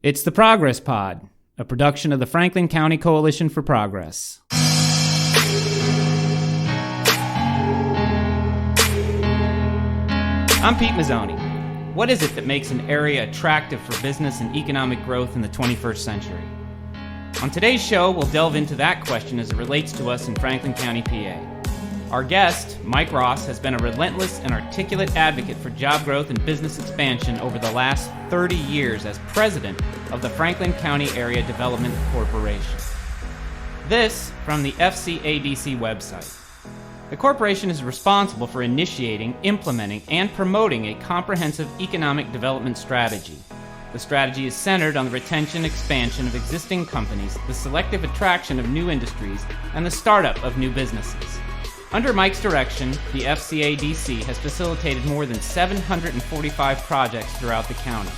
It's the Progress Pod, a production of the Franklin County Coalition for Progress. I'm Pete Mazzoni. What is it that makes an area attractive for business and economic growth in the 21st century? On today's show, we'll delve into that question as it relates to us in Franklin County, PA. Our guest, Mike Ross, has been a relentless and articulate advocate for job growth and business expansion over the last 30 years as president of the Franklin County Area Development Corporation. This from the FCADC website. The corporation is responsible for initiating, implementing, and promoting a comprehensive economic development strategy. The strategy is centered on the retention and expansion of existing companies, the selective attraction of new industries, and the startup of new businesses. Under Mike's direction, the FCADC has facilitated more than 745 projects throughout the county.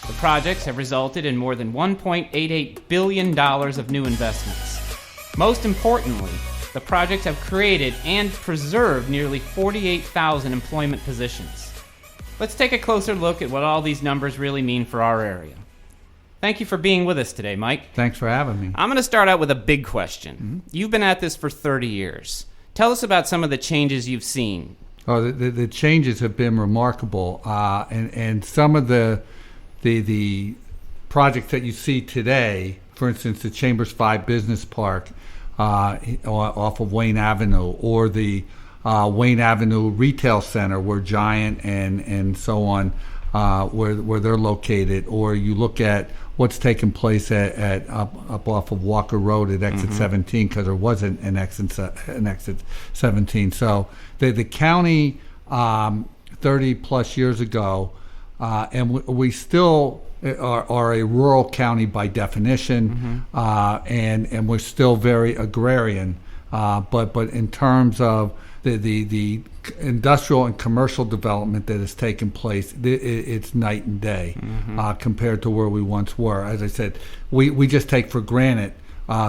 The projects have resulted in more than $1.88 billion of new investments. Most importantly, the projects have created and preserved nearly 48,000 employment positions. Let's take a closer look at what all these numbers really mean for our area. Thank you for being with us today, Mike. Thanks for having me. I'm going to start out with a big question. You've been at this for 30 years. Tell us about some of the changes you've seen. Oh, the changes have been remarkable, and some of the projects that you see today, for instance, the Chambers 5 Business Park off of Wayne Avenue, or the Wayne Avenue Retail Center where Giant and so on, where they're located, or you look at what's taking place at up off of Walker Road at exit 17, because there wasn't an exit 17. So the county 30 plus years ago, and we still are a rural county by definition, and we're still very agrarian, but in terms of the industrial and commercial development that has taken place, it's night and day compared to where we once were. As I said, we just take for granted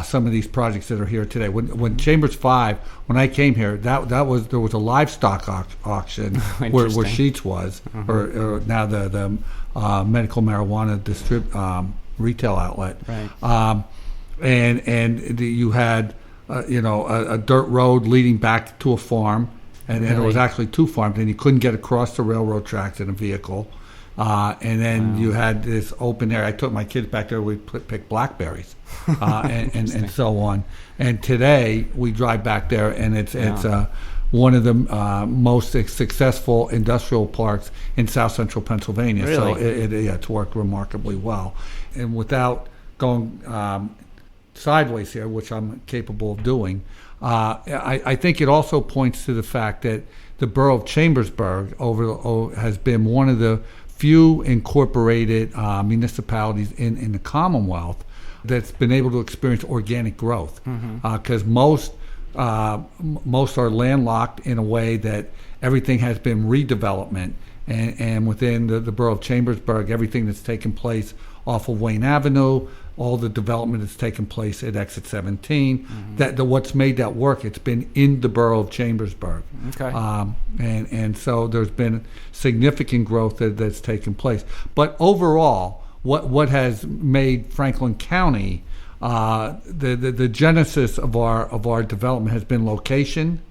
some of these projects that are here today. When Chambers 5, when I came here, there was a livestock auction where Sheetz was, or now the medical marijuana retail outlet, right. And you had a dirt road leading back to a farm, and it was actually two farms, and you couldn't get across the railroad tracks in a vehicle. And then you had this open area. I took my kids back there. We pick blackberries, and so on. And today we drive back there, and it's one of the most successful industrial parks in South Central Pennsylvania. Really? So it's worked remarkably well. And without going sideways here, which I'm capable of doing, I think it also points to the fact that the borough of Chambersburg has been one of the few incorporated municipalities in the Commonwealth that's been able to experience organic growth, because most are landlocked in a way that everything has been redevelopment, and within the borough of Chambersburg, everything that's taken place off of Wayne Avenue, all the development that's taken place at exit 17, what's made that work, it's been in the borough of Chambersburg. Okay. And so there's been significant growth that's taken place. But overall, what has made Franklin County, the genesis of our development has been location,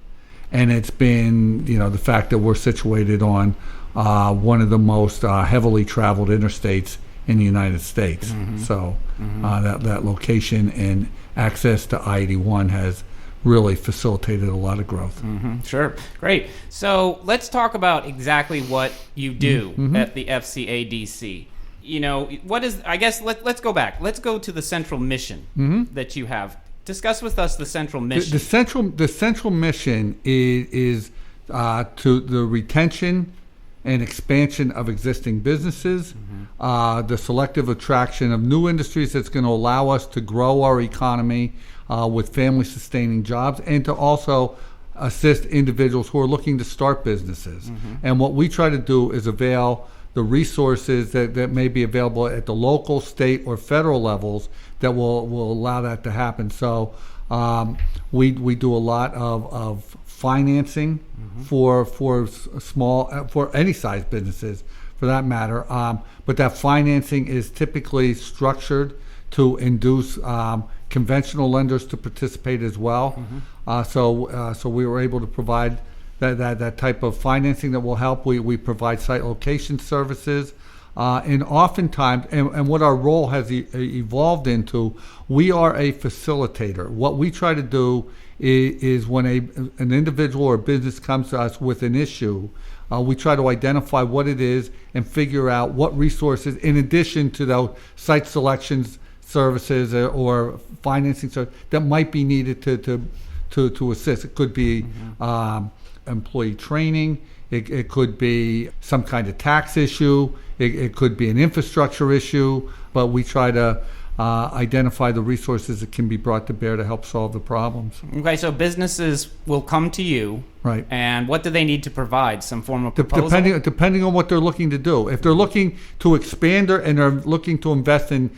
and it's been the fact that we're situated on one of the most heavily traveled interstates in the United States. So that location and access to I-81 has really facilitated a lot of growth. Sure. Great. So let's talk about exactly what you do at the FCADC. What is, I guess, let's go back. Let's go to the central mission that you have. Discuss with us the central mission. The central mission is to the retention and expansion of existing businesses, the selective attraction of new industries that's going to allow us to grow our economy with family-sustaining jobs, and to also assist individuals who are looking to start businesses. And what we try to do is avail the resources that may be available at the local, state, or federal levels that will allow that to happen. So we do a lot of financing for any size businesses, for that matter. But that financing is typically structured to induce conventional lenders to participate as well. So we were able to provide that type of financing that will help. We provide site location services. And oftentimes, and what our role has evolved into, we are a facilitator. What we try to do is when an individual or business comes to us with an issue, we try to identify what it is and figure out what resources, in addition to those site selections services or financing services, that might be needed to assist. It could be employee training. It could be some kind of tax issue. It could be an infrastructure issue. But we try to identify the resources that can be brought to bear to help solve the problems. Okay, so businesses will come to you. Right. And what do they need to provide? Some form of proposal? Depending on what they're looking to do. If they're looking to expand and they're looking to invest in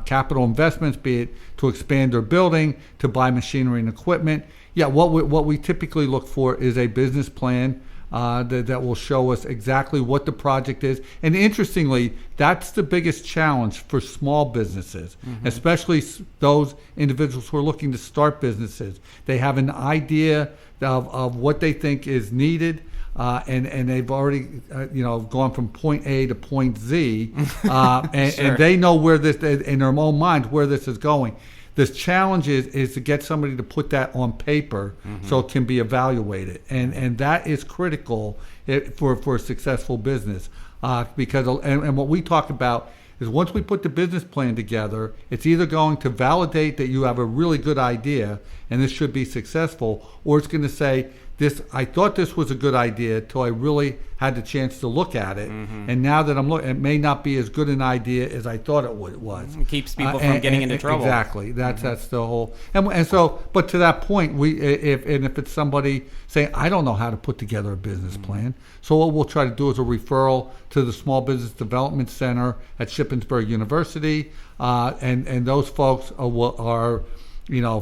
capital investments, be it to expand their building, to buy machinery and equipment, what we typically look for is a business plan that will show us exactly what the project is. And interestingly, that's the biggest challenge for small businesses, especially those individuals who are looking to start businesses. They have an idea of what they think is needed, and they've already gone from point A to point Z, and they know where this, in their own minds, where this is going. The challenge is to get somebody to put that on paper so it can be evaluated. And that is critical for a successful business. Because what we talk about is once we put the business plan together, it's either going to validate that you have a really good idea and this should be successful, or it's going to say, I thought this was a good idea till I really had the chance to look at it, and now that I'm looking, it may not be as good an idea as I thought it was. It keeps people from getting into trouble. Exactly. That's the whole. And so, but to that point, if it's somebody saying, I don't know how to put together a business plan, so what we'll try to do is a referral to the Small Business Development Center at Shippensburg University, and those folks are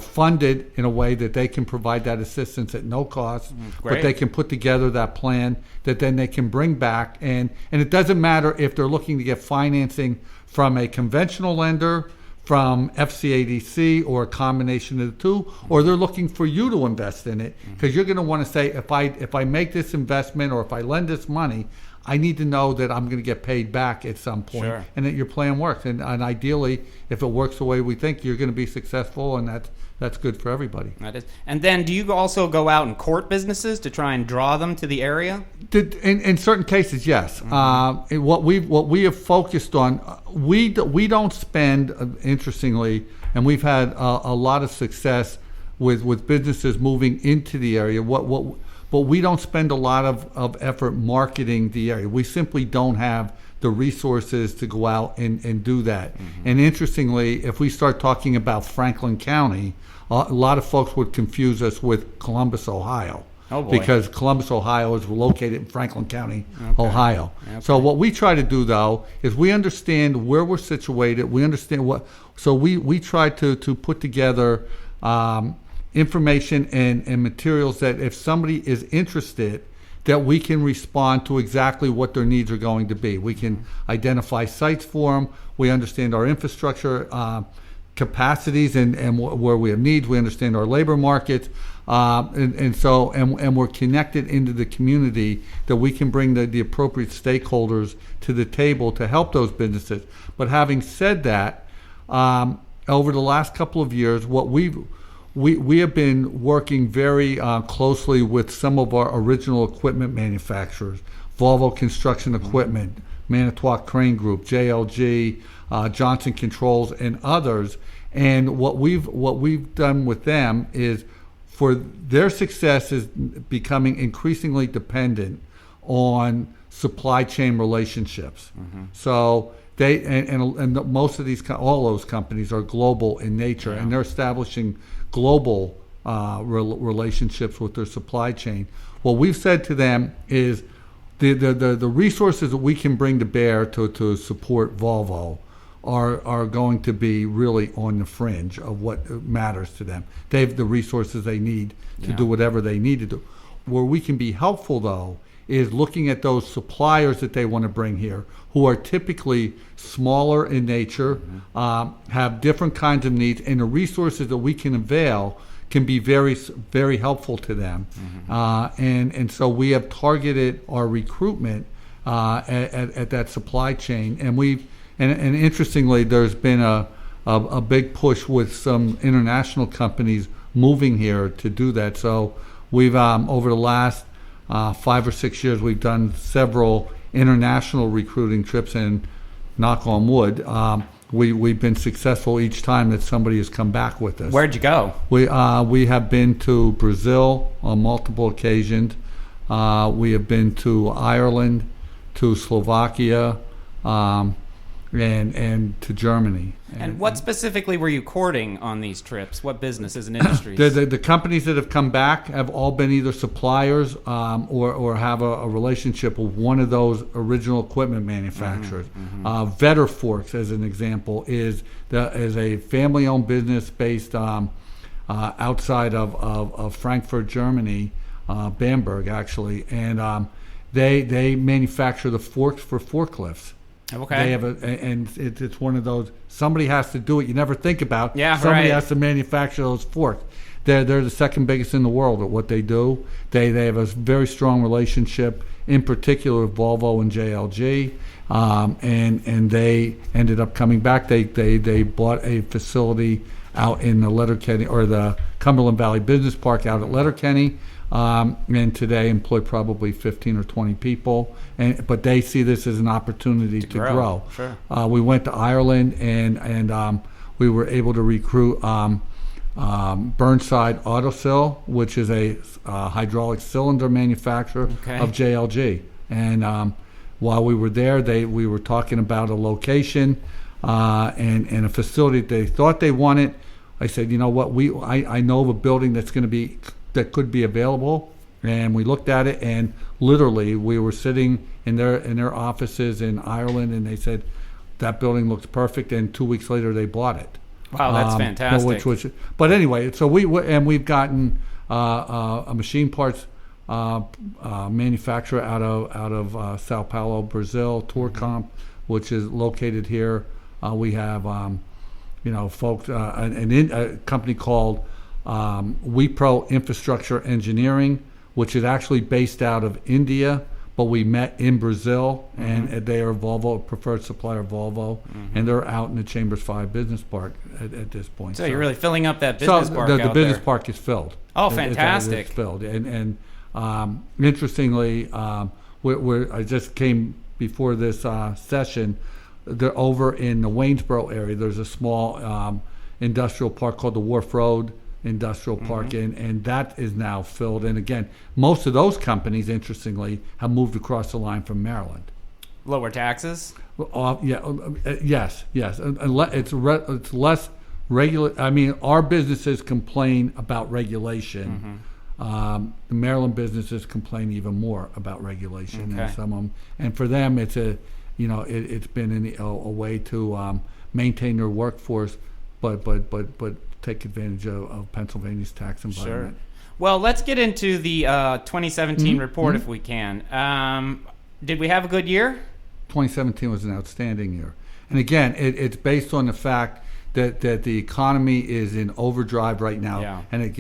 funded in a way that they can provide that assistance at no cost, but they can put together that plan that then they can bring back. And it doesn't matter if they're looking to get financing from a conventional lender, from FCADC, or a combination of the two, or they're looking for you to invest in it, because you're going to want to say, if I make this investment or if I lend this money, I need to know that I'm going to get paid back at some point, and that your plan works. And ideally, if it works the way we think, you're going to be successful, and that's good for everybody. That is. And then, do you also go out and court businesses to try and draw them to the area? In certain cases, yes. What we have focused on, we don't spend, interestingly, and we've had a lot of success with businesses moving into the area. But we don't spend a lot of effort marketing the area. We simply don't have the resources to go out and do that. And interestingly, if we start talking about Franklin County, a lot of folks would confuse us with Columbus, Ohio. Oh boy. Because Columbus, Ohio is located in Franklin County, Ohio. Okay. So what we try to do, though, is we understand where we're situated. We understand so we try to put together information and materials that if somebody is interested, that we can respond to exactly what their needs are going to be. We can identify sites for them. We understand our infrastructure capacities and where we have needs. We understand our labor markets, and we're connected into the community that we can bring the appropriate stakeholders to the table to help those businesses. But having said that, over the last couple of years, we have been working very closely with some of our original equipment manufacturers, Volvo Construction Equipment, Manitowoc Crane Group, JLG, Johnson Controls, and others. And what we've done with them is, for their success is becoming increasingly dependent on supply chain relationships. So they and most of all those companies are global in nature, and they're establishing global relationships with their supply chain. What we've said to them is the resources that we can bring to bear to support Volvo are going to be really on the fringe of what matters to them. They have the resources they need to do whatever they need to do. Where we can be helpful, though, is looking at those suppliers that they want to bring here, who are typically smaller in nature, have different kinds of needs, and the resources that we can avail can be very, very helpful to them. And so we have targeted our recruitment at that supply chain, and and interestingly, there's been a big push with some international companies moving here to do that. So we've over the last 5 or 6 years, we've done several international recruiting trips, and knock on wood, we've been successful each time that somebody has come back with us. Where'd you go? We have been to Brazil on multiple occasions. We have been to Ireland, to Slovakia, and to Germany. And what specifically were you courting on these trips? What businesses and industries? The companies that have come back have all been either suppliers or have a relationship with one of those original equipment manufacturers. Vetter Forks, as an example, is a family-owned business based outside of Frankfurt, Germany, Bamberg, actually, and they manufacture the forks for forklifts. Okay. They have and it's one of those. Somebody has to do it. You never think about. Yeah, somebody right. has to manufacture those forks. They're the second biggest in the world at what they do. They have a very strong relationship, in particular with Volvo and JLG, and they ended up coming back. They bought a facility out in the Letterkenny, or the Cumberland Valley Business Park out at Letterkenny. And today employ probably 15 or 20 people, but they see this as an opportunity to grow. Sure. We went to Ireland, and we were able to recruit Burnside Autosil, which is a hydraulic cylinder manufacturer of JLG. And while we were there, we were talking about a location and a facility that they thought they wanted. I said, you know what, I know of a building that could be available, and we looked at it, and literally we were sitting in their offices in Ireland, and they said that building looks perfect, and 2 weeks later they bought it. Wow, that's fantastic. But anyway, so we've gotten a machine parts manufacturer out of Sao Paulo, Brazil, Torcomp, which is located here. We have folks, a company called WePro Infrastructure Engineering, which is actually based out of India, but we met in Brazil, and they are Volvo, preferred supplier of Volvo, and they're out in the Chambers 5 Business Park at this point. So you're really filling up that business park the out business there. park is filled. Oh, fantastic. It's filled. And interestingly, I just came before this session, they're over in the Waynesboro area. There's a small industrial park called the Wharf Road Industrial Park, and that is now filled. And again, most of those companies, interestingly, have moved across the line from Maryland. Lower taxes? Yes. It's less regular. I mean, our businesses complain about regulation. The Maryland businesses complain even more about regulation, and some of them. And for them, it's it's been a way to maintain their workforce, but take advantage of Pennsylvania's tax environment. Sure. Well, let's get into the 2017 report if we can. Did we have a good year? 2017 was an outstanding year. And again, it's based on the fact that the economy is in overdrive right now, and it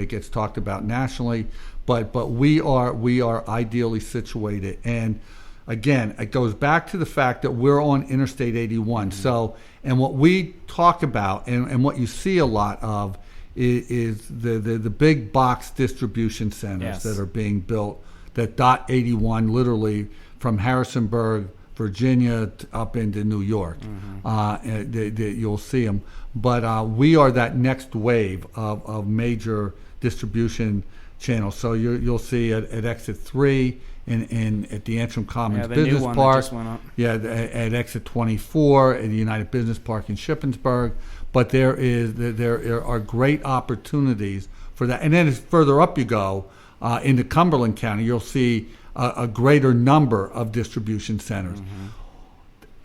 gets talked about nationally, but we are ideally situated. And again, it goes back to the fact that we're on Interstate 81. So, and what we talk about and what you see a lot of is the big box distribution centers that are being built that dot 81 literally from Harrisonburg, Virginia, up into New York. You'll see them. But we are that next wave of major distribution channels. So you'll see at Exit 3, at the Antrim Commons Business Park, at Exit 24, at the United Business Park in Shippensburg. But there are great opportunities for that. And then as further up you go, into Cumberland County, you'll see a greater number of distribution centers.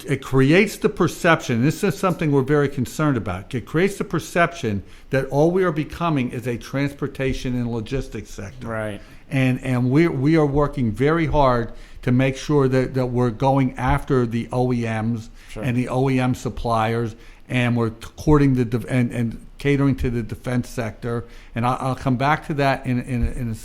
it creates the perception. This is something we're very concerned about. It creates the perception that all we are becoming is a transportation and logistics sector. Right. And we are working very hard to make sure that we're going after the OEMs and the OEM suppliers, and we're courting and catering to the defense sector. And I'll come back to that in a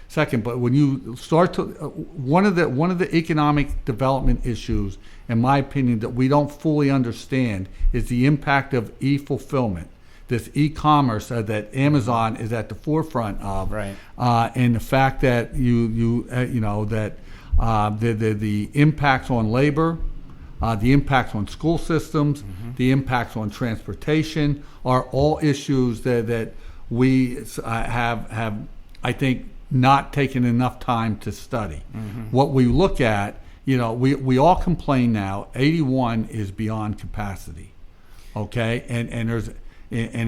second. But when you start to one of the economic development issues, in my opinion, that we don't fully understand is the impact of e-fulfillment. This e-commerce that Amazon is at the forefront of, right? And the fact that the impacts on labor, the impacts on school systems, the impacts on transportation are all issues that we have I think not taken enough time to study. What we look at, we all complain now. 81 is beyond capacity, okay, and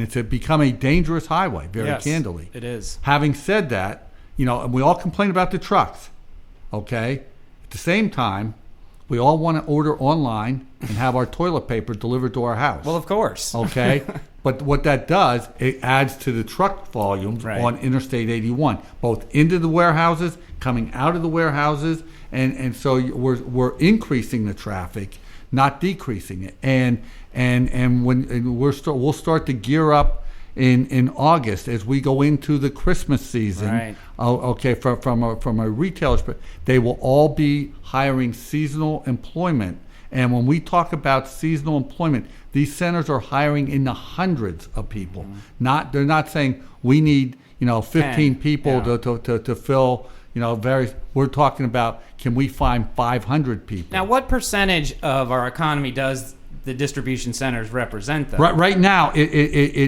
it's become a dangerous highway, very candidly. It is. Having said that, and we all complain about the trucks, okay? At the same time, we all want to order online and have our toilet paper delivered to our house. Well, of course. Okay? But what that does, it adds to the truck volumes on Interstate 81, both into the warehouses, coming out of the warehouses, and so we're increasing the traffic, not decreasing it. And we'll start to gear up in August as we go into the Christmas season. Right. Okay, from a retailer's perspective, they will all be hiring seasonal employment. And when we talk about seasonal employment, these centers are hiring in the hundreds of people. They're not saying we need 15 people to fill various. We're talking about, can we find 500 people? Now, what percentage of our economy does the distribution centers represent, though? Right now, it's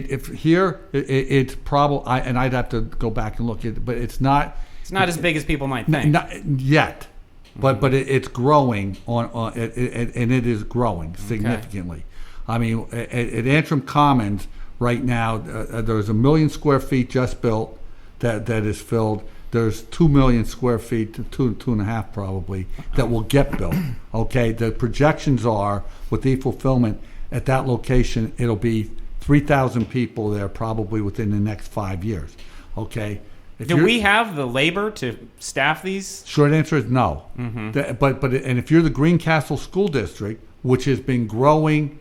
probably, and I'd have to go back and look at it, but it's not. It's not as big as people might think. Not yet, but it's growing and it is growing significantly. Okay. I mean, at Antrim Commons right now, there's 1 million square feet just built that is filled. There's 2 million square feet, two and a half probably, that will get built. Okay, the projections are with e-fulfillment at that location, it'll be 3,000 people there probably within the next 5 years. Okay. Do we have the labor to staff these? Short answer is no. But if you're the Greencastle School District, which has been growing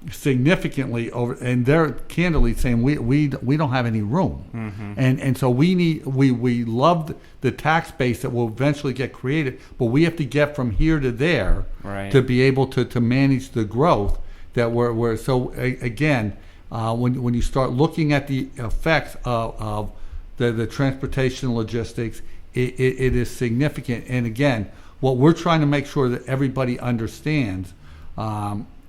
significantly over, and they're candidly saying we don't have any room, and so we love the tax base that will eventually get created, but we have to get from here to there to be able to manage the growth that we're so again when you start looking at the effects of the transportation logistics, it is significant. And again, what we're trying to make sure that everybody understands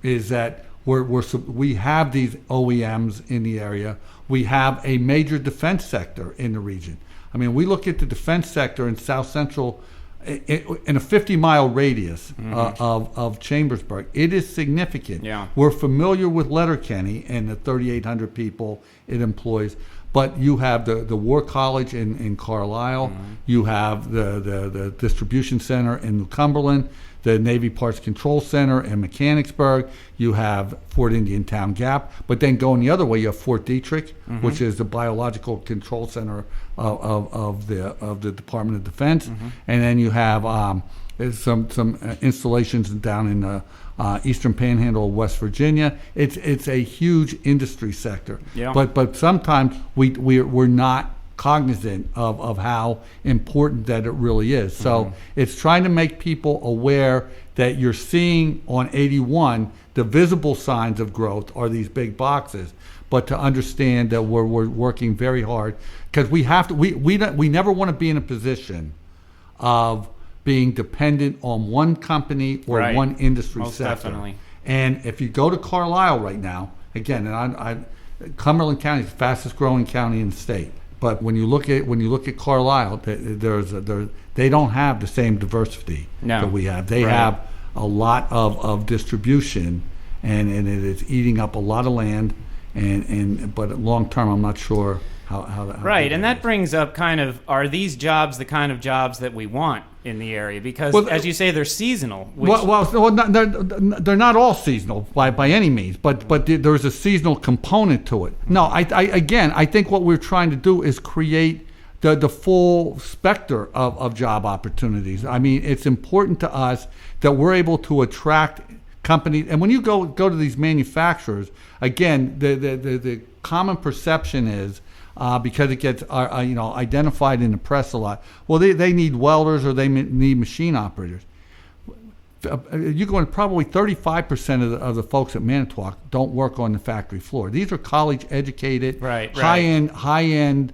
is that we have these OEMs in the area. We have a major defense sector in the region. I mean, we look at the defense sector in South Central, in a 50-mile radius of Chambersburg. It is significant. Yeah. We're familiar with Letterkenny and the 3,800 people it employs. But you have the War College in Carlisle. You have the distribution center in New Cumberland, the Navy Parts Control Center in Mechanicsburg. You have Fort Indian Town Gap. But then going the other way, you have Fort Detrick, which is the biological control center of the Department of Defense. And then you have some installations down in the Eastern Panhandle of West Virginia. It's a huge industry sector. Yeah. But sometimes we're not cognizant of how important that it really is. So it's trying to make people aware that you're seeing on 81 the visible signs of growth are these big boxes, but to understand that we're working very hard because we never want to be in a position of being dependent on one company or one industry Most sector. Definitely. And if you go to Carlisle right now, again, and Cumberland County is the fastest growing county in the state. But when you look at Carlisle, they don't have the same diversity that we have. They have a lot of distribution, and it is eating up a lot of land. But long term, I'm not sure how right, and that brings up kind of, are these jobs the kind of jobs that we want in the area? Because, as you say, they're seasonal. They're not all seasonal by any means, but there's a seasonal component to it. No, I think what we're trying to do is create the full specter of job opportunities. I mean, it's important to us that we're able to attract companies. And when you go to these manufacturers, again, the common perception is, because it gets identified in the press a lot, well, they need welders or they need machine operators. You're going probably 35% of the folks at Manitowoc don't work on the factory floor. These are college-educated, high-end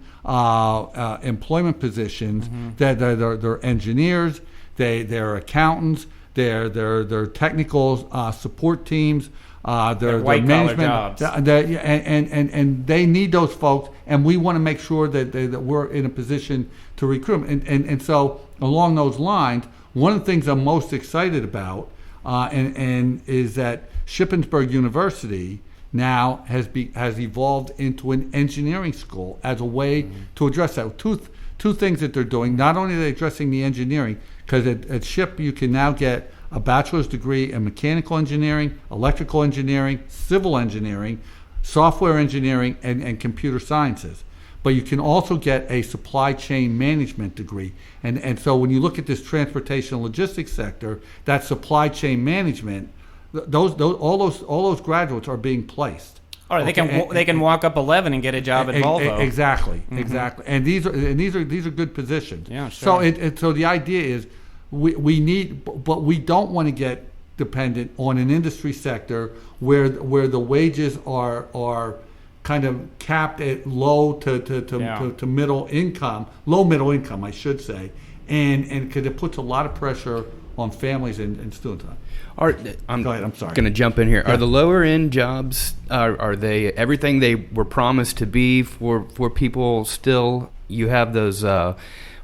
employment positions. They're engineers, they're accountants, they're technical support teams. They're white-collar jobs. And they need those folks, and we want to make sure that we're in a position to recruit them. And so along those lines, one of the things I'm most excited about and is that Shippensburg University now has evolved into an engineering school as a way to address that. Two things that they're doing. Not only are they addressing the engineering, because at Ship you can now get a bachelor's degree in mechanical engineering, electrical engineering, civil engineering, software engineering, and computer sciences. But you can also get a supply chain management degree. And so when you look at this transportation and logistics sector, that supply chain management, all those graduates are being placed. All right, they can walk up 11 and get a job at Volvo. Exactly. And these are good positions. Yeah, sure. So the idea is we need, but we don't want to get dependent on an industry sector where the wages are kind of capped at low to middle income, low middle income, I should say, and because it puts a lot of pressure on families and students. Go ahead. I'm sorry. Going to jump in here. Yeah. Are the lower end jobs are they everything they were promised to be for people still? You have those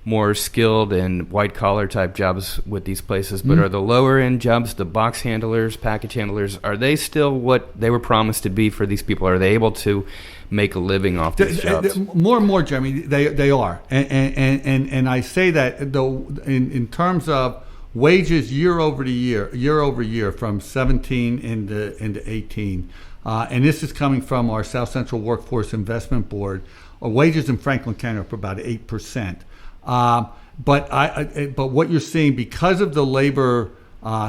more skilled and white collar type jobs with these places, but are the lower end jobs, the box handlers, package handlers, are they still what they were promised to be for these people? Are they able to make a living off these jobs? More and more, Jeremy, they are, and I say that though in terms of wages year over year from 17 into 18, and this is coming from our South Central Workforce Investment Board. Our wages in Franklin County are up about 8%. But what you're seeing, because of the labor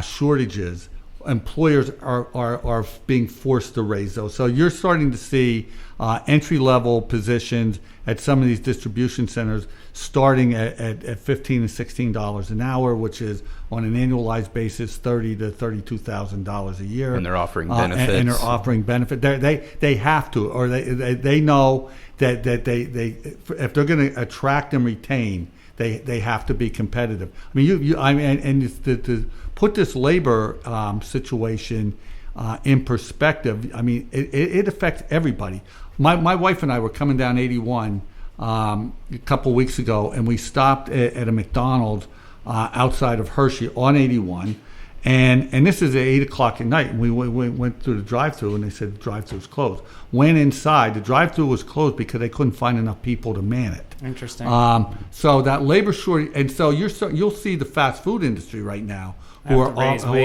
shortages, employers are being forced to raise those. So you're starting to see entry-level positions at some of these distribution centers starting at $15 and $16 an hour, which is on an annualized basis $30,000 to $32,000 a year. And they're offering benefits. And they're offering benefit. They have to, or they know that they if they're going to attract and retain, they have to be competitive. I mean, to put this labor situation in perspective, I mean, it affects everybody. My wife and I were coming down 81 a couple weeks ago, and we stopped at a McDonald's outside of Hershey on 81, and this is at 8 o'clock at night. And we went through the drive-thru, and they said the drive-thru was closed. Went inside, the drive-thru was closed because they couldn't find enough people to man it. Interesting. So that labor shortage, and so you'll see the fast food industry right now who are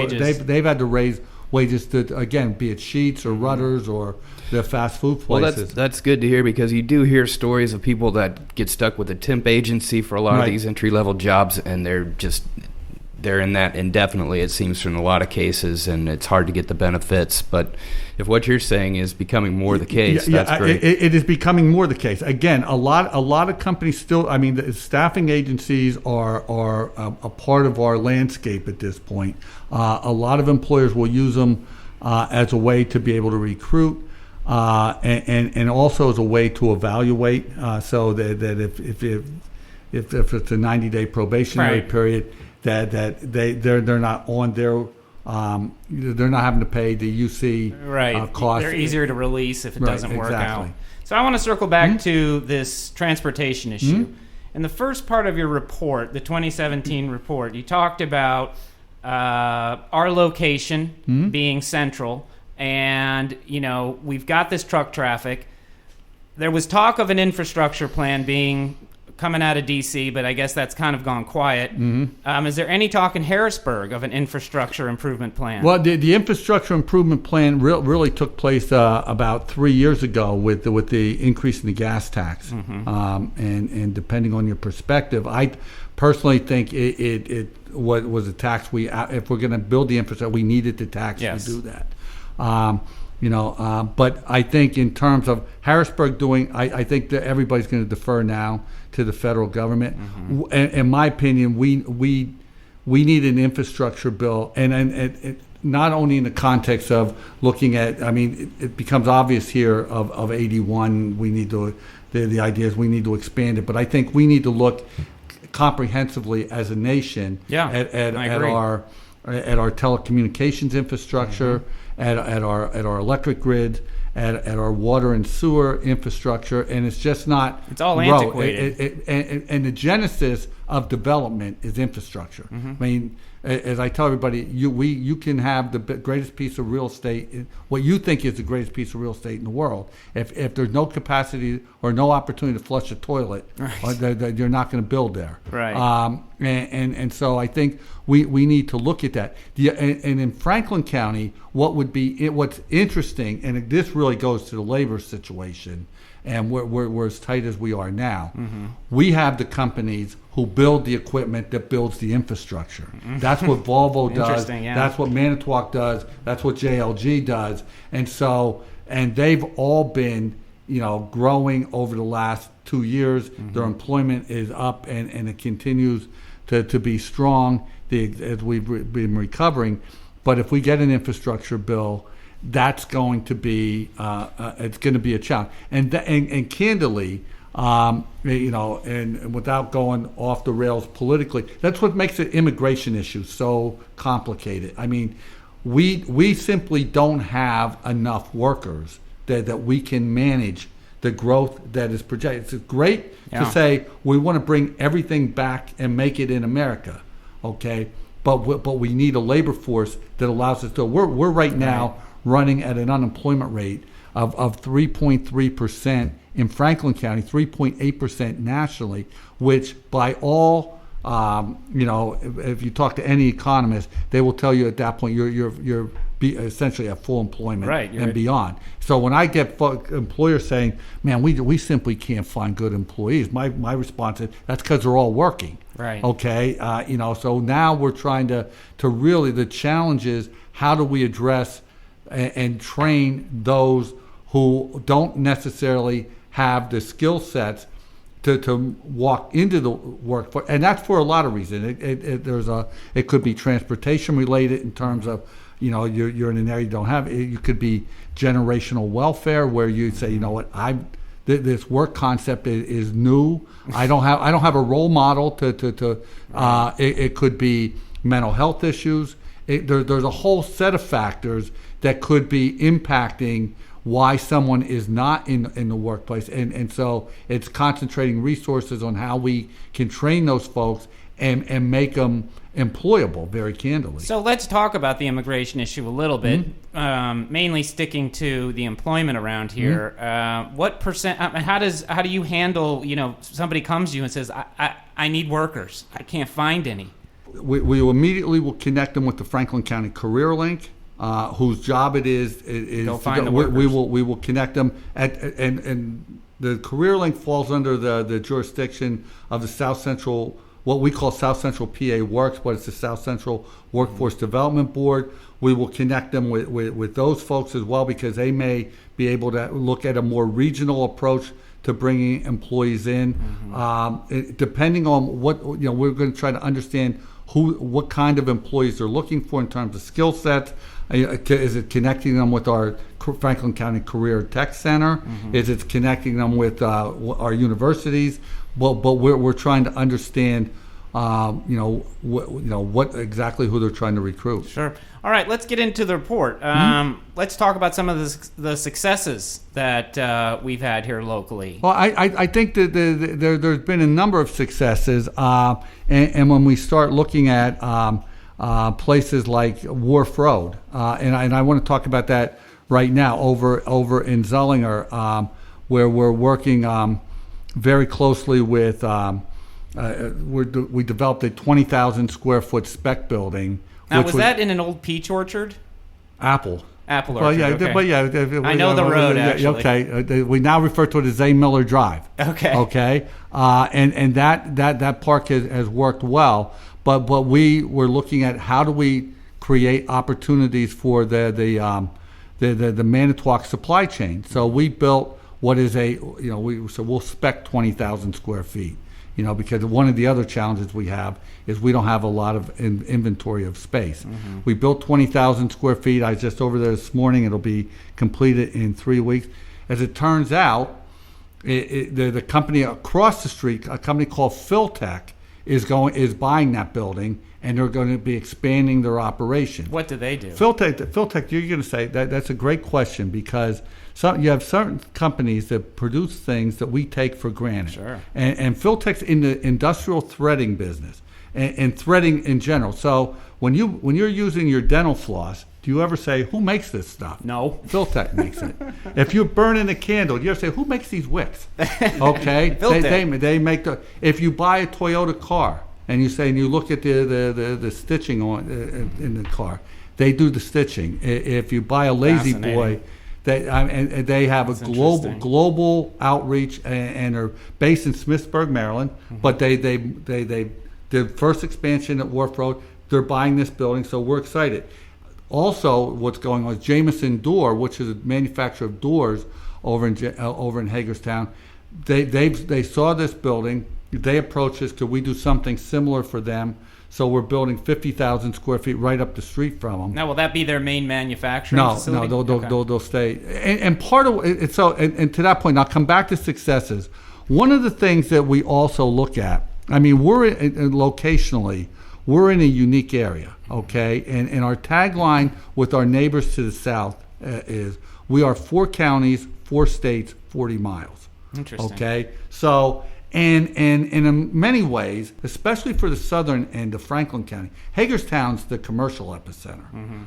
they've had to raise wages to, again, be it Sheetz or Rutter's or the fast food places. Well, that's good to hear, because you do hear stories of people that get stuck with a temp agency for a lot of these entry-level jobs, and they're in that indefinitely, it seems, in a lot of cases, and it's hard to get the benefits. But if what you're saying is becoming more the case, that's great. It is becoming more the case. Again, a lot of companies still, I mean, the staffing agencies are a part of our landscape at this point. A lot of employers will use them as a way to be able to recruit, and also as a way to evaluate, so that if it's a 90-day probationary period, that they're not on their they're not having to pay the UC cost. They're easier to release if it doesn't work out. So I want to circle back to this transportation issue. In the first part of your report, the 2017 report, you talked about our location being central, and we've got this truck traffic. There was talk of an infrastructure plan being coming out of D.C., but I guess that's kind of gone quiet. Mm-hmm. Is there any talk in Harrisburg of an infrastructure improvement plan? Well, the infrastructure improvement plan really took place about 3 years ago with the increase in the gas tax. And depending on your perspective, I personally think it was a tax if we're going to build the infrastructure, we needed the tax to do that. But I think in terms of Harrisburg I think that everybody's going to defer now to the federal government. In my opinion, we need an infrastructure bill, and not only in the context of looking at, it becomes obvious here of 81, we need to, the idea is we need to expand it, but I think we need to look comprehensively as a nation at our telecommunications infrastructure, at our electric grid, at our water and sewer infrastructure, and it's just not. It's all antiquated. And the genesis of development is infrastructure. As I tell everybody, you can have the greatest piece of real estate, what you think is the greatest piece of real estate in the world. If there's no capacity or no opportunity to flush a toilet, you're not going to build there. Right. And so I think we need to look at that. And in Franklin County, what's interesting, and this really goes to the labor situation, and we're as tight as we are now. We have the companies who build the equipment that builds the infrastructure. That's what Volvo does. That's what Manitowoc does. That's what JLG does. And they've all been, growing over the last 2 years. Their employment is up, and it continues to be strong as we've been recovering. But if we get an infrastructure bill, that's going to be it's going to be a challenge. And candidly, and without going off the rails politically, that's what makes the immigration issue so complicated. We simply don't have enough workers that we can manage the growth that is projected. It's great to say we want to bring everything back and make it in America, okay? But we need a labor force that allows us to. We're right now running at an unemployment rate of 3.3% in Franklin County, 3.8% nationally, which by all, if you talk to any economist, they will tell you at that point you're essentially at full employment and beyond. So when I get employers saying, man, we simply can't find good employees, my response is, that's because they're all working. Right. Okay. So now we're trying to really, the challenge is how do we address and train those who don't necessarily have the skill sets to walk into the workforce, and that's for a lot of reasons. It could be transportation related in terms of, you're in an area you don't have. You could be generational welfare, where you say, this work concept is new. I don't have a role model it could be mental health issues. There's a whole set of factors that could be impacting why someone is not in the workplace. And so it's concentrating resources on how we can train those folks and make them employable, very candidly. So let's talk about the immigration issue a little bit, mainly sticking to the employment around here. What percent, how do you handle, somebody comes to you and says, I need workers, I can't find any. We immediately will connect them with the Franklin County Career Link, whose job it is Go find the workers. We will connect them and the Career Link falls under the jurisdiction of the South Central, what we call South Central PA Works, but it's the South Central Workforce Development Board. We will connect them with those folks as well, because they may be able to look at a more regional approach to bringing employees in. Depending on what, we're going to try to understand what kind of employees they're looking for in terms of skill sets. Is it connecting them with our Franklin County Career Tech Center? Is it connecting them with our universities? But we're trying to understand, what exactly who they're trying to recruit. Sure. All right, let's get into the report. Let's talk about some of the successes that we've had here locally. Well, I think that there's been a number of successes, and when we start looking at places like Wharf Road, and I want to talk about that right now over in Zollinger, where we're working very closely with. We developed a 20,000 square foot spec building. Now, was that in an old peach orchard? Apple orchard. Well, yeah, okay. but yeah, I know the road actually. Okay, we now refer to it as A. Miller Drive. Okay. And that park has worked well. But we were looking at how do we create opportunities for the Manitowoc supply chain. So we built what is we'll spec 20,000 square feet. Because one of the other challenges we have is we don't have a lot of inventory of space. Mm-hmm. We built 20,000 square feet. I was just over there this morning. It'll be completed in 3 weeks. As it turns out, the company across the street, a company called Filtech, is buying that building, and they're going to be expanding their operation. What do they do? Filtech, you're going to say that's a great question, because you have certain companies that produce things that we take for granted. Sure. And Filtech's in the industrial threading business and threading in general. So when you're using your dental floss, do you ever say, who makes this stuff? No. Filtech makes it. If you're burning a candle, do you ever say, who makes these wicks? Okay. They make if you buy a Toyota car and you look at the stitching on in the car, they do the stitching. If you buy a Lazy Boy, they have a global outreach, and are based in Smithsburg, Maryland. Mm-hmm. But they the first expansion at Wharf Road, they're buying this building, so we're excited. Also, what's going on is Jameson Door, which is a manufacturer of doors over in Hagerstown. They saw this building. They approached us. Could we do something similar for them? So we're building 50,000 square feet right up the street from them. Now, will that be their main manufacturing facility? No, they'll stay. And part of it, and to that point, I'll come back to successes. One of the things that we also look at, locationally, we're in a unique area, okay? And our tagline with our neighbors to the south is, we are 4 counties, 4 states, 40 miles. Interesting. Okay? So, and in many ways, especially for the southern end of Franklin County, Hagerstown's the commercial epicenter,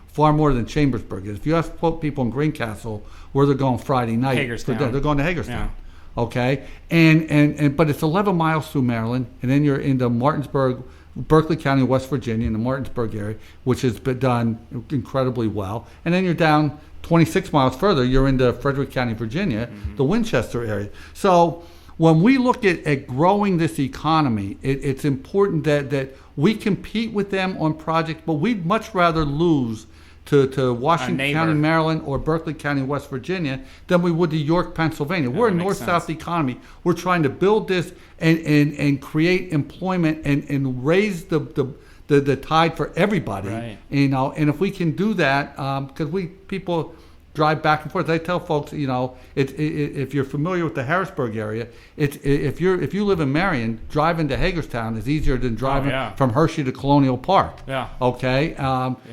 far more than Chambersburg is. If you ask people in Greencastle where they're going Friday night, they're going to Hagerstown. Yeah. Okay? And but it's 11 miles through Maryland, and then you're into Martinsburg, Berkeley County, West Virginia, in the Martinsburg area, which has been done incredibly well. And then you're down 26 miles further, you're into Frederick County, Virginia, the Winchester area. So when we look at growing this economy, it's important that we compete with them on projects, but we'd much rather lose to Washington County, Maryland, or Berkeley County, West Virginia, than we would to York, Pennsylvania. We're a north-south economy. We're trying to build this and create employment and raise the tide for everybody. Right. And if we can do that, because people drive back and forth. I tell folks, if you're familiar with the Harrisburg area, if you live in Marion, driving to Hagerstown is easier than driving from Hershey to Colonial Park. Yeah. Okay.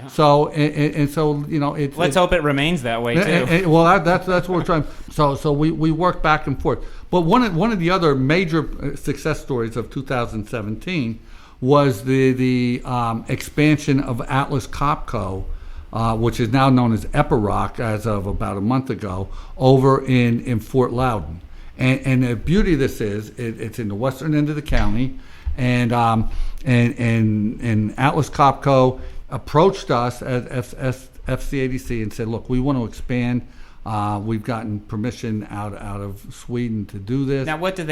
So it's. Let's hope it remains that way too. Well, that's what we're trying. So we work back and forth. But one of the other major success stories of 2017 was the expansion of Atlas Copco, which is now known as Epiroc as of about a month ago, over in Fort Loudon. And the beauty of this is it's in the western end of the county, and Atlas Copco approached us as FCADC and said, look, we want to expand. We've gotten permission out of Sweden to do this. Now, what do?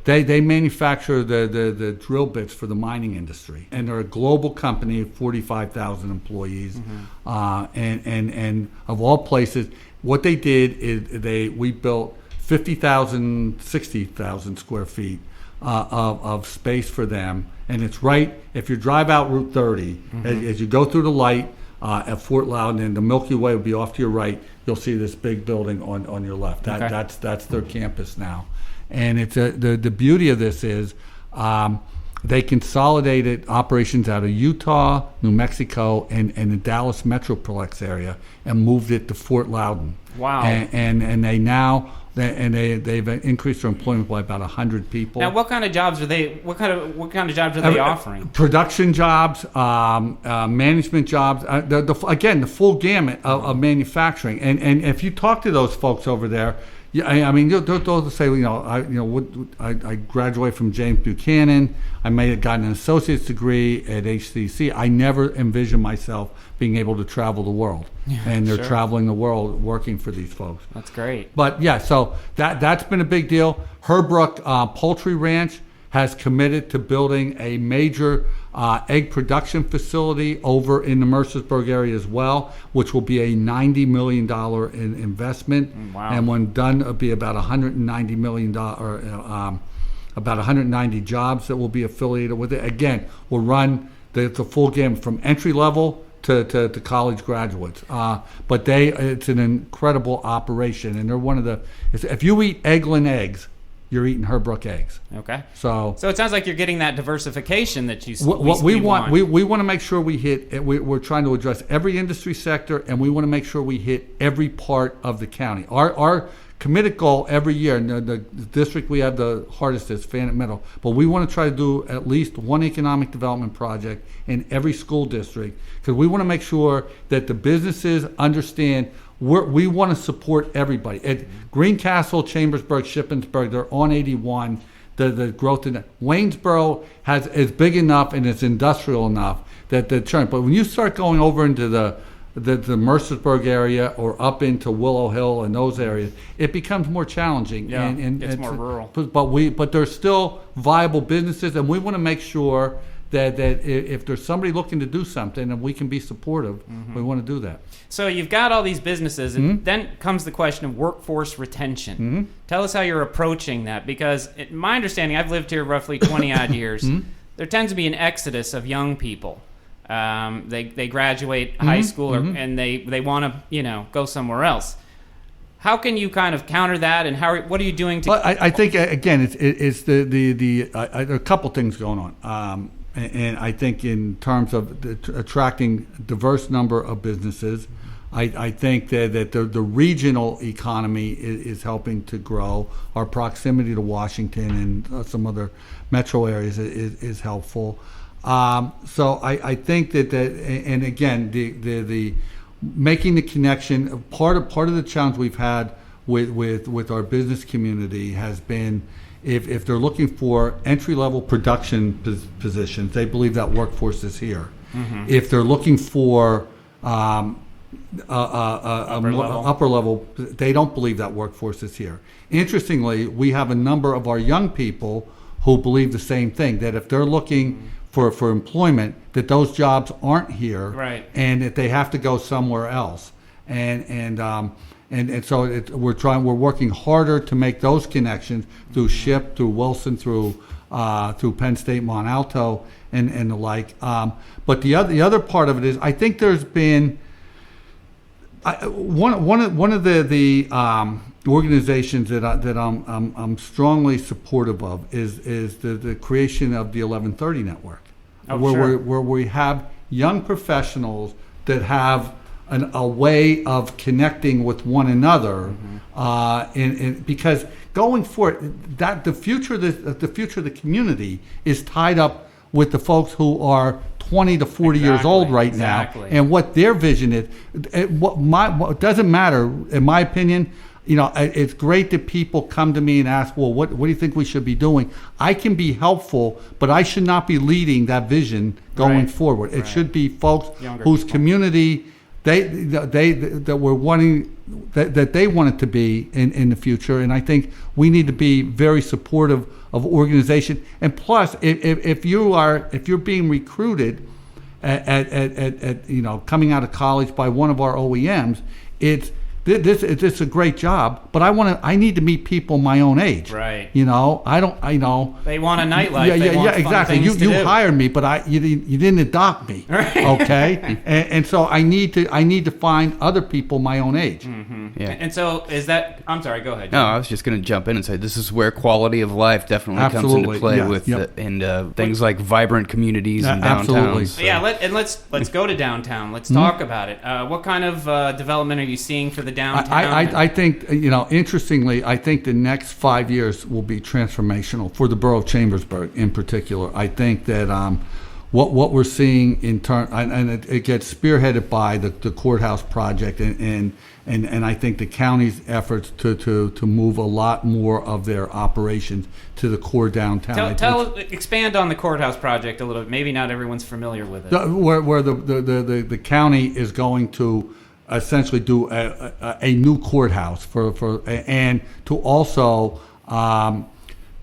They manufacture the drill bits for the mining industry, and they're a global company of 45,000 employees. And of all places, what they did is we built 60,000 square feet of space for them, and it's right if you drive out Route 30 as you go through the light. At Fort Loudon, and the Milky Way will be off to your right. You'll see this big building on your left. That's their campus now, and it's the beauty of this is they consolidated operations out of Utah, New Mexico, and the Dallas Metroplex area, and moved it to Fort Loudon. Wow! And they now and they've increased their employment by about 100 people. Now, what kind of jobs are they? What kind of jobs are they offering? Production jobs, management jobs. Again, the full gamut of manufacturing. And if you talk to those folks over there, yeah, I mean, they'll say, I graduated from James Buchanan. I may have gotten an associate's degree at HCC. I never envisioned myself being able to travel the world, and they're traveling the world working for these folks. That's great. But yeah, so that's been a big deal. Herbrook Poultry Ranch has committed to building a major egg production facility over in the Mercersburg area as well, which will be a $90 million investment. Wow. And when done, it'll be about $190 million, about 190 jobs that will be affiliated with it. Again, we'll run the full gamut from entry level to college graduates. But it's an incredible operation, and they're one of the, if you eat Eggland eggs, you're eating Herbrook eggs. Okay. So it sounds like you're getting that diversification that you what we want. We want to make sure we hit. We're trying to address every industry sector, and we want to make sure we hit every part of the county. Our committed goal every year, and the district we have the hardest is Fayette Middle, but we want to try to do at least one economic development project in every school district, because we want to make sure that the businesses understand we want to support everybody. At Greencastle, Chambersburg, Shippensburg, they're on 81. The growth in Waynesboro is big enough and it's industrial enough that the churn. But when you start going over into the Mercersburg area or up into Willow Hill and those areas, it becomes more challenging. Yeah, and it's more rural. But there's still viable businesses, and we want to make sure that if there's somebody looking to do something and we can be supportive, we want to do that. So you've got all these businesses, and then comes the question of workforce retention. Tell us how you're approaching that, because my understanding, I've lived here roughly 20-odd years, there tends to be an exodus of young people. They graduate high school and they want to go somewhere else. How can you kind of counter that, and what are you doing to? Well, I think again it's there are a couple things going on, and I think in terms of attracting diverse number of businesses, I think that the regional economy is helping to grow. Our proximity to Washington and some other metro areas is helpful. So I think that and again the making the connection, part of the challenge we've had with our business community has been if they're looking for entry-level production positions, they believe that workforce is here. If they're looking for upper level, they don't believe that workforce is here. Interestingly, we have a number of our young people who believe the same thing, that if they're looking for employment, that those jobs aren't here, right, and that they have to go somewhere else. And so we're working harder to make those connections through SHIP, through Wilson, through Penn State, Mont Alto, and the like. But the other part of it is, I think there's been one of the organizations that I'm strongly supportive of is the creation of the 1130 network, where we have young professionals that have a way of connecting with one another, because going forward, that the future of the community is tied up with the folks who are 20 to 40 years old right now, and what their vision is. What doesn't matter, in my opinion. It's great that people come to me and ask, well, what do you think we should be doing? I can be helpful, but I should not be leading that vision going forward. It should be folks whose community that we're wanting, that they want it to be in the future. And I think we need to be very supportive of organization. And plus, if you're being recruited at coming out of college by one of our OEMs, it's a great job, but I need to meet people my own age. Right. They want a nightlife. Yeah, exactly. You hired me, but you didn't adopt me. Right. Okay. and so I need to find other people my own age. Yeah. And so is that? I'm sorry. Go ahead. No, I was just going to jump in and say this is where quality of life definitely comes into play with things like vibrant communities and downtowns. Absolutely. So. Yeah. Let's go to downtown. Let's talk about it. What kind of development are you seeing for the downtown. I think, interestingly, I think the next 5 years will be transformational for the borough of Chambersburg in particular. I think that what we're seeing in turn, and it gets spearheaded by the courthouse project, and I think the county's efforts to move a lot more of their operations to the core downtown. Expand on the courthouse project a little bit. Maybe not everyone's familiar with it. Where the county is going to essentially do a new courthouse and to also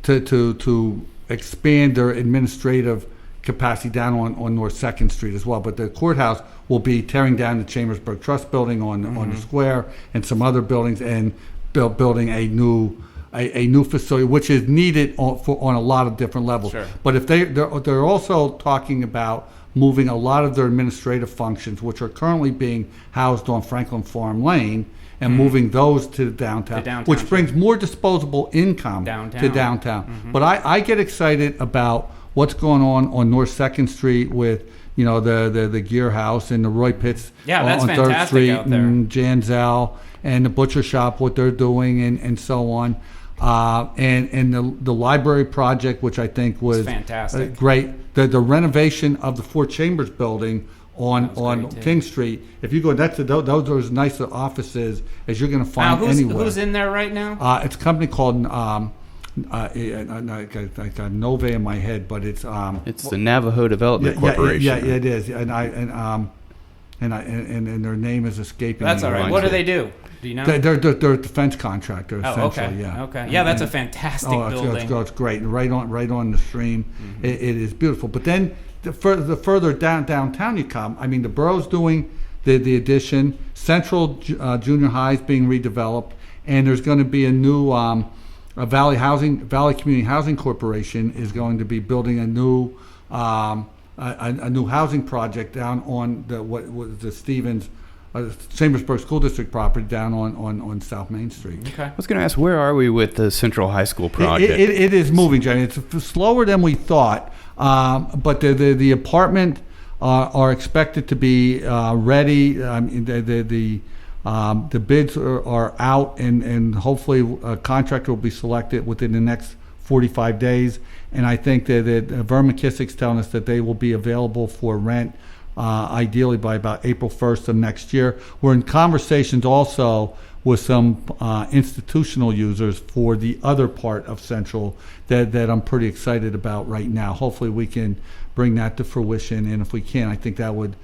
to expand their administrative capacity down on North 2nd Street as well. But the courthouse will be tearing down the Chambersburg Trust building on the square and some other buildings, and building a new facility, which is needed on a lot of different levels. Sure. But if they're also talking about moving a lot of their administrative functions, which are currently being housed on Franklin Farm Lane, and moving those to downtown, which brings more disposable income to downtown. Mm-hmm. But I get excited about what's going on North 2nd Street with the Gear House and the Roy Pitts that's on 3rd Street out there. and Janzel and the Butcher Shop, what they're doing and so on. And the library project, which I think was fantastic. Great. The renovation of the Four Chambers building on King Street. If you go, those are as nice offices as you're going to find anywhere. Who's in there right now? It's a company called I got Nove in my head, but it's the Navajo Development Corporation. Yeah, it is, and their name is escaping me. That's all right. What do they do? Do you know? They're a defense contractor, essentially. Okay. Yeah, that's a fantastic building. It's great, and right on the stream. Mm-hmm. It is beautiful. But then the further downtown you come, I mean, the borough's doing the addition. Central Junior High is being redeveloped, and there's going to be a new Valley Community Housing Corporation is going to be building a new housing project down on the Stevens Chambersburg School District property down on South Main Street. Okay. I was going to ask, where are we with the Central High School project? It is moving, Johnny. It's slower than we thought, but the apartment are expected to be ready. The bids are out, and hopefully a contractor will be selected within the next 45 days. And I think that Vern McKissick's telling us that they will be available for rent ideally by about April 1st of next year. We're in conversations also with some institutional users for the other part of Central that I'm pretty excited about right now. Hopefully we can bring that to fruition, and if we can, I think that would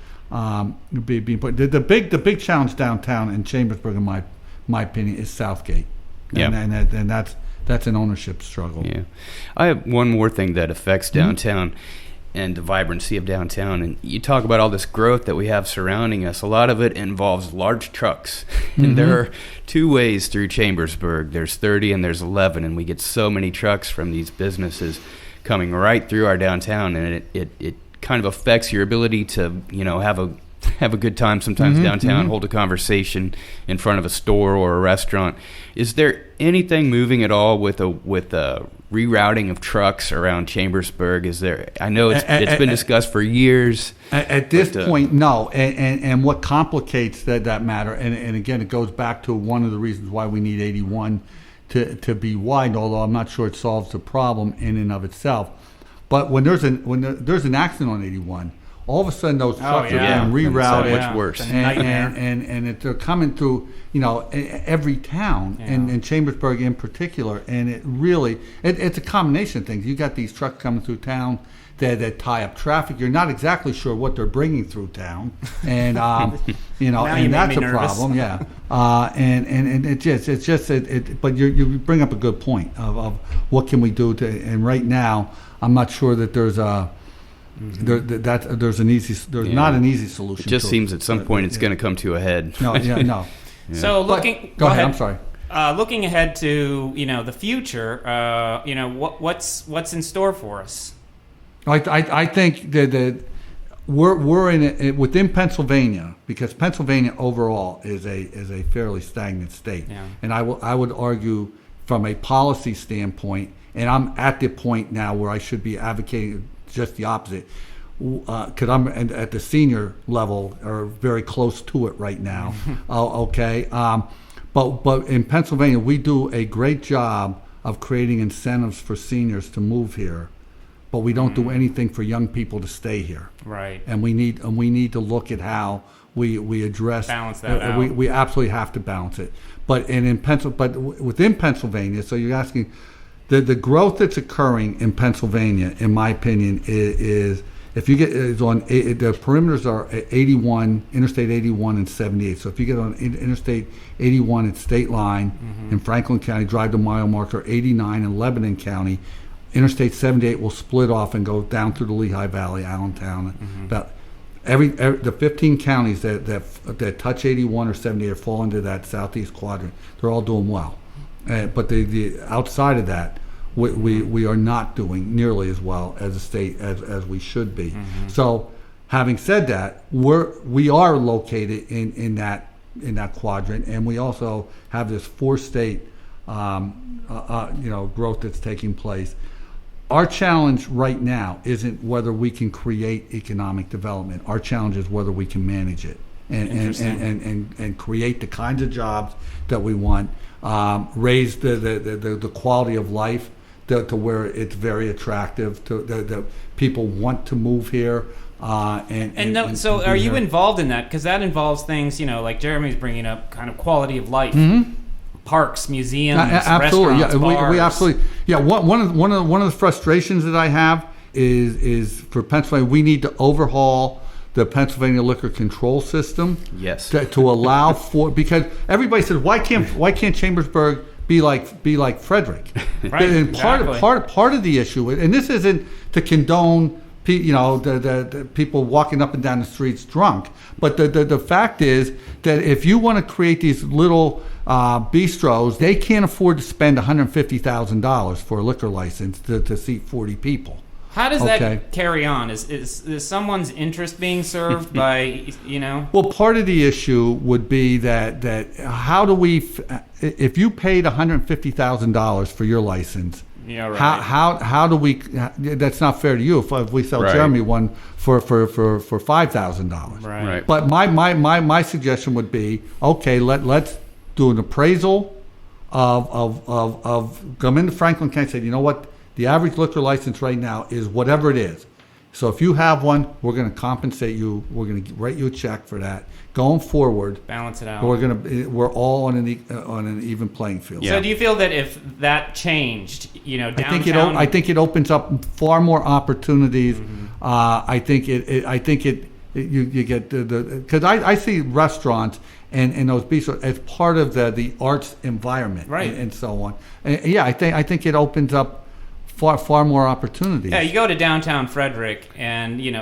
be important. The big challenge downtown in Chambersburg, in my opinion, is Southgate. Yeah. And that's an ownership struggle. Yeah. I have one more thing that affects downtown and the vibrancy of downtown. And you talk about all this growth that we have surrounding us. A lot of it involves large trucks. And there are two ways through Chambersburg. There's 30 and there's 11. And we get so many trucks from these businesses coming right through our downtown. And it kind of affects your ability to, have a good time sometimes downtown, hold a conversation in front of a store or a restaurant. Is there anything moving at all with a rerouting of trucks around Chambersburg? Is there? I know it's been discussed for years. At this point, no. And what complicates that matter, and again, it goes back to one of the reasons why we need 81 to be wide, although I'm not sure it solves the problem in and of itself. But when there's an accident on 81, all of a sudden those trucks are being rerouted. So much worse. And they're coming through, every town, and Chambersburg in particular. And it's a combination of things. You got these trucks coming through town that tie up traffic. You're not exactly sure what they're bringing through town, and and that's a problem. Yeah, and it's just. But you bring up a good point of what can we do to. And right now, I'm not sure that there's a. There's not an easy solution. It just seems at some point it's going to come to a head. No. Yeah. So go ahead. I'm sorry. Looking ahead to the future, what's in store for us? I think that we're in it within Pennsylvania, because Pennsylvania overall is a fairly stagnant state, and I would argue from a policy standpoint, and I'm at the point now where I should be advocating just the opposite. because I'm at the senior level or very close to it right now. Okay, but in Pennsylvania we do a great job of creating incentives for seniors to move here, but we don't do anything for young people to stay here. Right. And we need to look at how we address balance that out. We absolutely have to balance it. But within Pennsylvania, so you're asking the growth that's occurring in Pennsylvania, in my opinion, is if you get the perimeters are 81, Interstate 81 and 78. So if you get on Interstate 81 at State Line in Franklin County, drive to mile marker 89 in Lebanon County, Interstate 78 will split off and go down through the Lehigh Valley, Allentown. About the 15 counties that touch 81 or 78 fall into that southeast quadrant. They're all doing well, but the outside of that, we are not doing nearly as well as a state as we should be. So, having said that, we are located in that quadrant, and we also have this 4-state growth that's taking place. Our challenge right now isn't whether we can create economic development. Our challenge is whether we can manage it and create the kinds of jobs that we want, raise the quality of life to where it's very attractive, that people want to move here. So are you involved in that? Because that involves things, like Jeremy's bringing up, kind of quality of life. Parks, museums, absolutely. restaurants, bars. We absolutely. Yeah, one of the frustrations that I have is for Pennsylvania, we need to overhaul the Pennsylvania liquor control system. Yes. To allow for, because everybody says why can't Chambersburg be like Frederick? Right. And exactly. part of the issue, and this isn't to condone the people walking up and down the streets drunk, but the fact is that if you want to create these little bistros, they can't afford to spend $150,000 for a liquor license to seat 40 people. How does that carry on? Is someone's interest being served by, Well, part of the issue would be that how do we, if you paid $150,000 for your license, yeah, right. How do we? That's not fair to you. If we sell Jeremy one for $5,000, right. But my suggestion would be, okay, let's do an appraisal of come into Franklin County and say, you know what, the average liquor license right now is whatever it is. So if you have one, we're going to compensate you. We're going to write you a check for that. Going forward, balance it out. We're all on an even playing field. So do you feel that if that changed, downtown? I think it opens up far more opportunities. I think you get because I see restaurants and those bistros as part of the arts environment, right, and so on. And I think it opens up far more opportunities. Yeah, you go to downtown Frederick, and you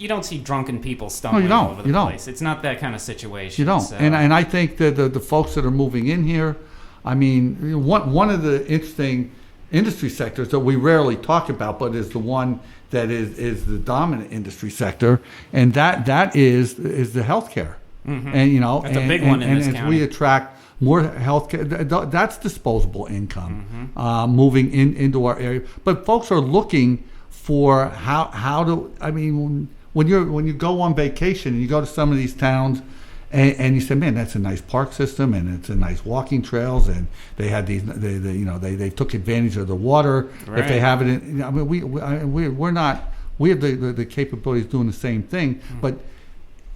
don't see drunken people stumbling all over the place. It's not that kind of situation. You don't. So. And I think that the folks that are moving in here, I mean, one of the interesting industry sectors that we rarely talk about, but is the one that is the dominant industry sector, and that is the healthcare. And that's a big one in this county. And as we attract more healthcare, that's disposable income moving into our area. But folks are looking for how to. I mean, when you go on vacation and you go to some of these towns, and you say, man, that's a nice park system and it's a nice walking trails, and they had these. They took advantage of the water. Right. If they have it, we're not. We have the capabilities of doing the same thing, but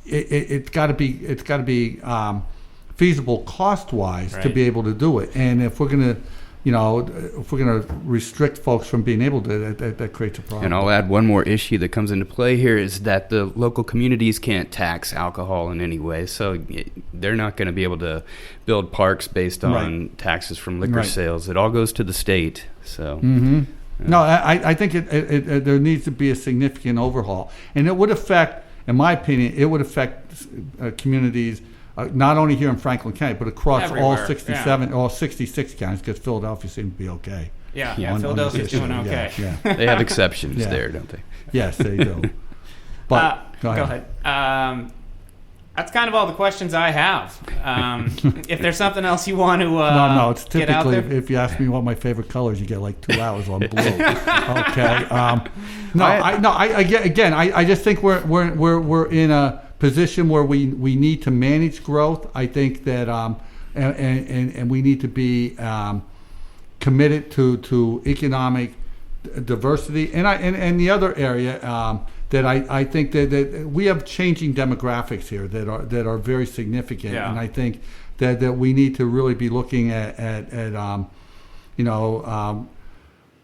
it's got to be feasible cost-wise to be able to do it. And if we're going to restrict folks from being able to, that creates a problem. And I'll add one more issue that comes into play here is that the local communities can't tax alcohol in any way, so they're not going to be able to build parks based on taxes from liquor sales. It all goes to the state. So. No, I think there needs to be a significant overhaul, and it would affect, in my opinion, communities. Not only here in Franklin County, but across everywhere, all 66 counties, because Philadelphia seems to be okay. Yeah, Philadelphia's doing okay. Yeah. They have exceptions there, don't they? Yes, they do. But go ahead. I That's kind of all the questions I have. If there's something else you want to no, it's get out typically, there. if you ask me what my favorite color is, you get like 2 hours on blue. Okay. I just think we're in a position where we need to manage growth. I think that and we need to be committed to economic diversity, and the other area that I think that we have changing demographics here that are very significant, and I think that we need to really be looking at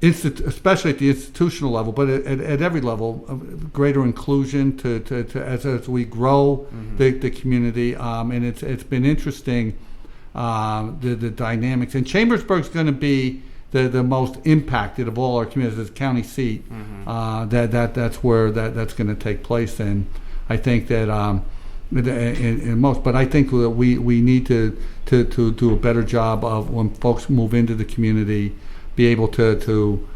especially at the institutional level, but at every level, of greater inclusion to as we grow the community, and it's been interesting the dynamics, and Chambersburg's going to be the most impacted of all our communities as a county seat. That's where that's going to take place, and I think that in most. But I think that we need to do a better job of when folks move into the community, be able to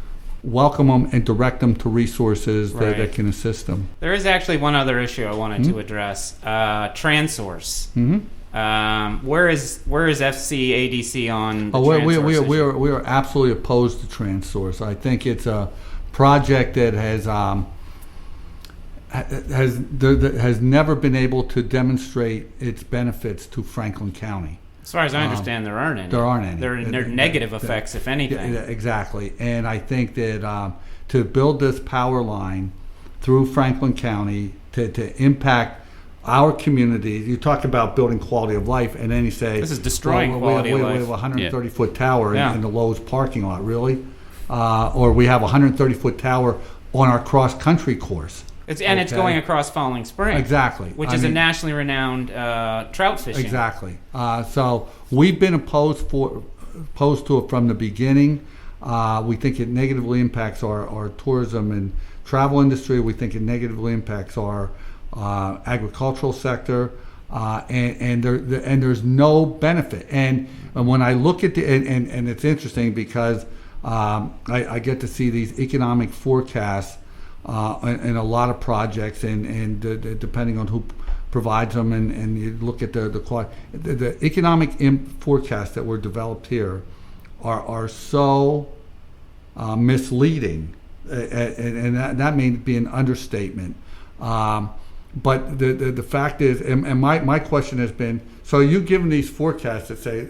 welcome them and direct them to resources that can assist them. There is actually one other issue I wanted to address: TransSource. Where is FCADC on the TransSource issue? We are absolutely opposed to TransSource. I think it's a project that has never been able to demonstrate its benefits to Franklin County. As far as I understand, there aren't any. There aren't any. There are negative effects, if anything. Yeah, exactly. And I think that to build this power line through Franklin County to impact our community, you talk about building quality of life, and then you say this is destroying quality of life. We have a 130-foot tower in the Lowe's parking lot, really? Or we have a 130-foot tower on our cross-country course. It's going across Falling Spring. Exactly. Which is a nationally renowned trout fishing. Exactly. So we've been opposed to it from the beginning. We think it negatively impacts our tourism and travel industry. We think it negatively impacts our agricultural sector, and there's no benefit. And when I look at and it's interesting because I get to see these economic forecasts in a lot of projects, and depending on who provides them, and you look at the economic forecasts that were developed here are so misleading, and that may be an understatement. But the fact is, and my question has been, so you've given these forecasts that say,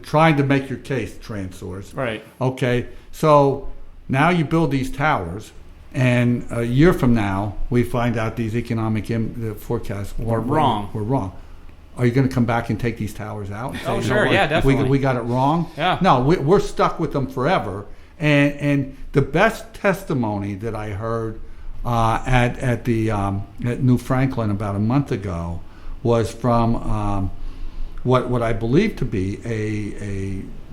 trying to make your case, TransSource. Right. Okay. So now you build these towers, and a year from now, we find out these economic forecasts were wrong. Are you going to come back and take these towers out? And say, sure. Yeah, definitely. We got it wrong? Yeah. No, we're stuck with them forever. And the best testimony that I heard at New Franklin about a month ago was from what I believe to be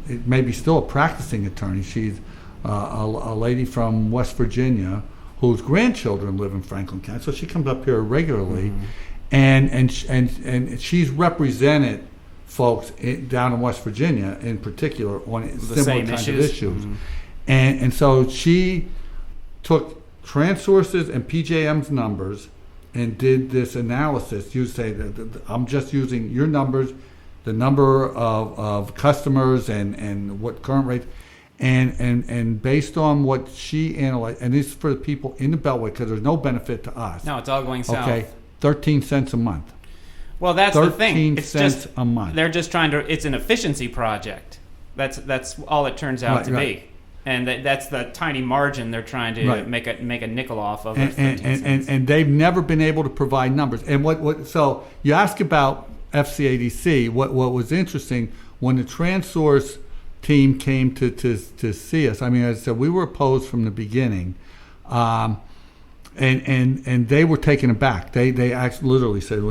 it may be still a practicing attorney. She's a lady from West Virginia whose grandchildren live in Franklin County, so she comes up here regularly, and she's represented folks down in West Virginia in particular on similar kinds of issues, and so she took TransSource's and PJM's numbers and did this analysis. You say that I'm just using your numbers, the number of customers and what current rates, and based on what she analyzed, and this is for the people in the Beltway because there's no benefit to us. No, it's all going south. Okay, 13 cents a month. Well, that's the thing. It's 13 cents a month. They're just trying to. It's an efficiency project. That's all it turns out to be. And that's the tiny margin they're trying to make a nickel off of. And they've never been able to provide numbers. And what so you ask about FCADC. What was interesting when the TransSource team came to see us. I mean, as I said, we were opposed from the beginning, and they were taken aback. They actually literally said,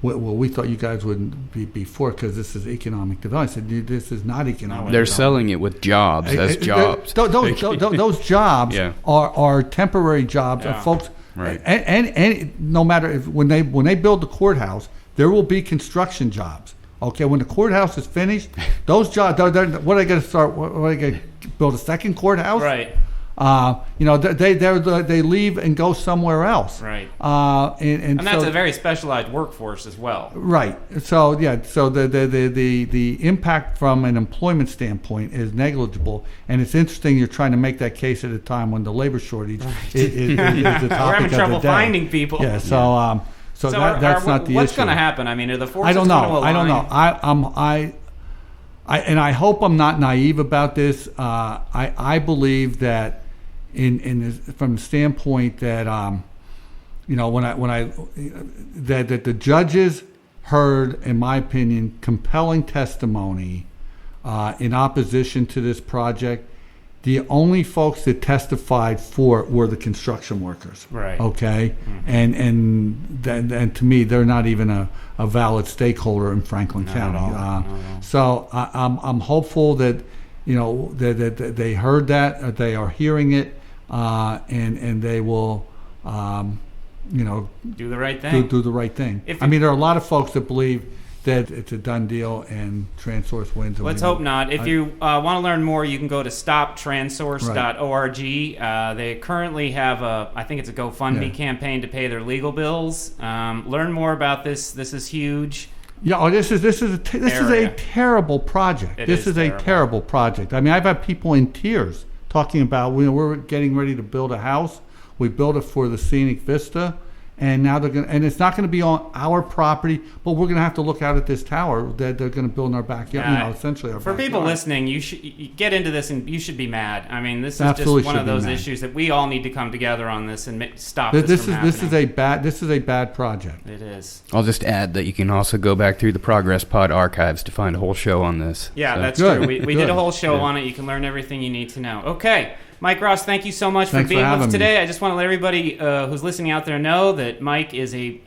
well, we thought you guys wouldn't be for it because this is economic development. I said, this is not economic. They're selling it with jobs as jobs. Those jobs are temporary jobs of folks. Right. And no matter when they build the courthouse, there will be construction jobs. Okay, when the courthouse is finished, those jobs. What are they going to start? What are they going to build a second courthouse? Right. they leave and go somewhere else. Right. And that's so, a very specialized workforce as well. Right. So the impact from an employment standpoint is negligible, and it's interesting you're trying to make that case at a time when the labor shortage is the topic We're having trouble of the day. finding people. Yeah. So that's not the issue. What's going to happen? I mean, are the forces I don't know. going to align? I I hope I'm not naive about this. I believe that from the standpoint that that the judges heard, in my opinion, compelling testimony in opposition to this project. The only folks that testified for it were the construction workers. Right. Okay. Mm-hmm. And to me, they're not even a valid stakeholder in Franklin County. So I'm hopeful that that they heard that, they are hearing it, and they will do the right thing. Do the right thing. There are a lot of folks that believe that it's a done deal and TransSource wins. Let's hope not. If you want to learn more, you can go to stoptransource.org. They currently have I think it's a GoFundMe campaign to pay their legal bills. Learn more about this. This is huge. Yeah, this is a terrible project. This is a terrible project. I've had people in tears talking about we're getting ready to build a house. We built it for the scenic vista. And now and it's not going to be on our property, but we're going to have to look out at this tower that they're going to build in our backyard. Essentially our backyard. For people listening, you get into this and you should be mad. This is absolutely just one of those issues that we all need to come together on this and stop this from happening. This is a bad project. It is. I'll just add that you can also go back through the Progress Pod archives to find a whole show on this. Yeah, that's true. We did a whole show on it. You can learn everything you need to know. Okay. Mike Ross, thank you so much for being with us today. I just want to let everybody who's listening out there know that Mike is a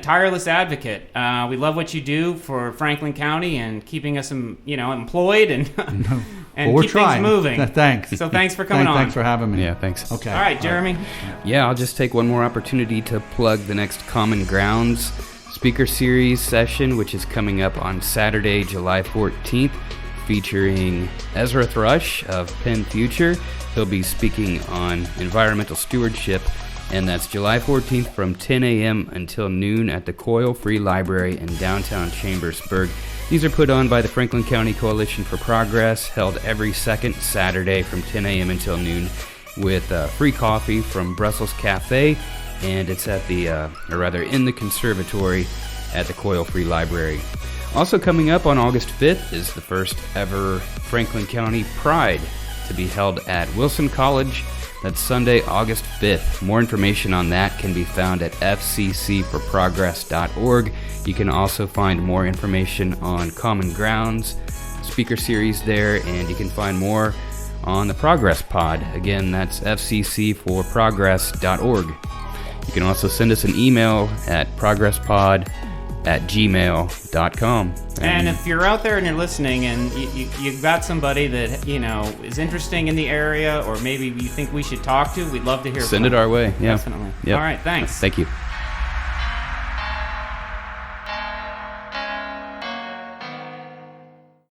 tireless advocate. We love what you do for Franklin County and keeping us, employed and keep things moving. Thanks. So thanks for coming on. Thanks for having me. Yeah, thanks. Okay. All right, Jeremy. Yeah, I'll just take one more opportunity to plug the next Common Grounds speaker series session, which is coming up on Saturday, July 14th, featuring Ezra Thrush of Penn Future. He'll be speaking on environmental stewardship, and that's July 14th from 10 a.m. until noon at the Coyle Free Library in downtown Chambersburg. These are put on by the Franklin County Coalition for Progress, held every second Saturday from 10 a.m. until noon, with free coffee from Brussels Cafe, and it's at in the conservatory at the Coyle Free Library. Also coming up on August 5th is the first ever Franklin County Pride, to be held at Wilson College. That's Sunday, August 5th. More information on that can be found at fccforprogress.org. You can also find more information on Common Grounds speaker series there, and you can find more on the Progress Pod. Again, that's fccforprogress.org. You can also send us an email at progresspod@gmail.com. And if you're out there and you're listening and you've got somebody that is interesting in the area, or maybe you think we should talk to, we'd love to hear from them. Send it our way. Yeah. Definitely. Yep. All right, thanks. Thank you.